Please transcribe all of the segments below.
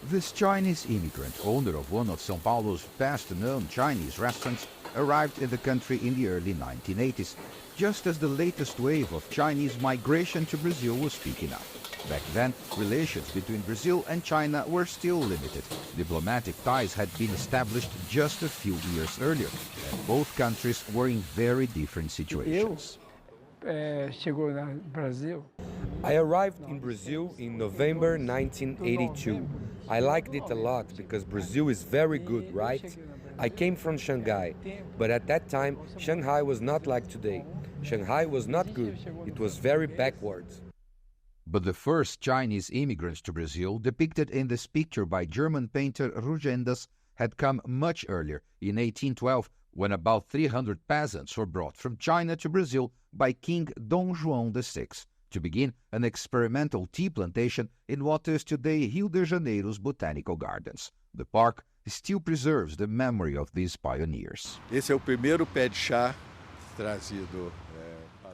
This Chinese immigrant, owner of one of São Paulo's best-known Chinese restaurants, arrived in the country in the early 1980s, just as the latest wave of Chinese migration to Brazil was picking up. Back then, relations between Brazil and China were still limited. Diplomatic ties had been established just a few years earlier, and both countries were in very different situations. I arrived in Brazil in November 1982. I liked it a lot because Brazil is very good, right? I came from Shanghai, but at that time, Shanghai was not like today. Shanghai was not good. It was very backwards. But the first Chinese immigrants to Brazil, depicted in this picture by German painter Rugendas, had come much earlier, in 1812, when about 300 peasants were brought from China to Brazil by King Dom João VI to begin an experimental tea plantation in what is today Rio de Janeiro's botanical gardens. The park still preserves the memory of these pioneers. Esse é o primeiro pé de chá trazido.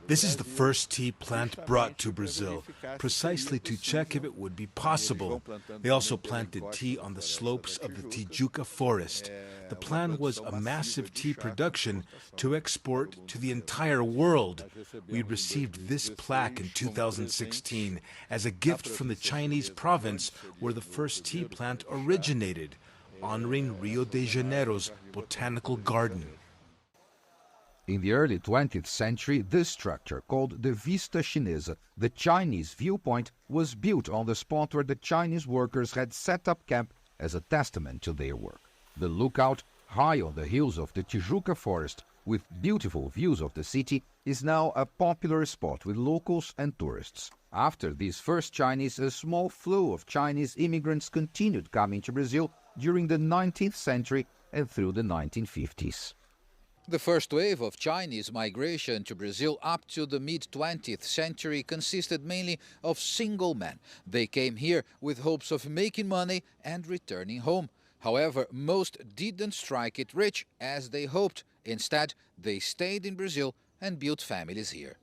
This is the first tea plant brought to Brazil, precisely to check if it would be possible. They also planted tea on the slopes of the Tijuca forest. The plan was a massive tea production to export to the entire world. We received this plaque in 2016 as a gift from the Chinese province where the first tea plant originated, honoring Rio de Janeiro's botanical garden. In the early 20th century, this structure, called the Vista Chinesa, the Chinese viewpoint, was built on the spot where the Chinese workers had set up camp as a testament to their work. The lookout, high on the hills of the Tijuca forest, with beautiful views of the city, is now a popular spot with locals and tourists. After these first Chinese, a small flow of Chinese immigrants continued coming to Brazil during the 19th century and through the 1950s. The first wave of Chinese migration to Brazil up to the mid-20th century consisted mainly of single men. They came here with hopes of making money and returning home. However, most didn't strike it rich as they hoped. Instead, they stayed in Brazil and built families here.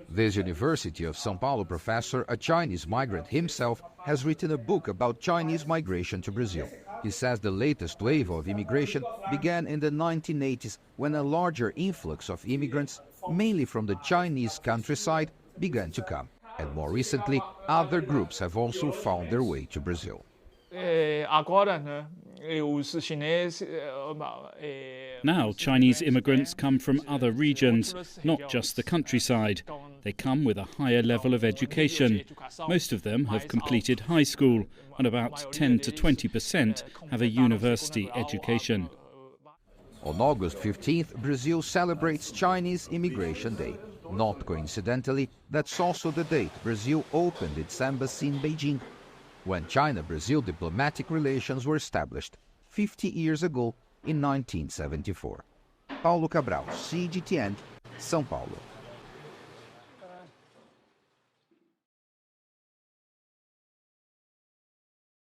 This University of São Paulo professor, a Chinese migrant himself, has written a book about Chinese migration to Brazil. He says the latest wave of immigration began in the 1980s when a larger influx of immigrants, mainly from the Chinese countryside, began to come. And more recently, other groups have also found their way to Brazil. Now Chinese immigrants come from other regions, not just the countryside. They come with a higher level of education. Most of them have completed high school, and about 10 to 20% have a university education. On August 15th, Brazil celebrates Chinese Immigration Day. Not coincidentally, that's also the date Brazil opened its embassy in Beijing, when China-Brazil diplomatic relations were established 50 years ago in 1974. Paulo Cabral, CGTN, São Paulo.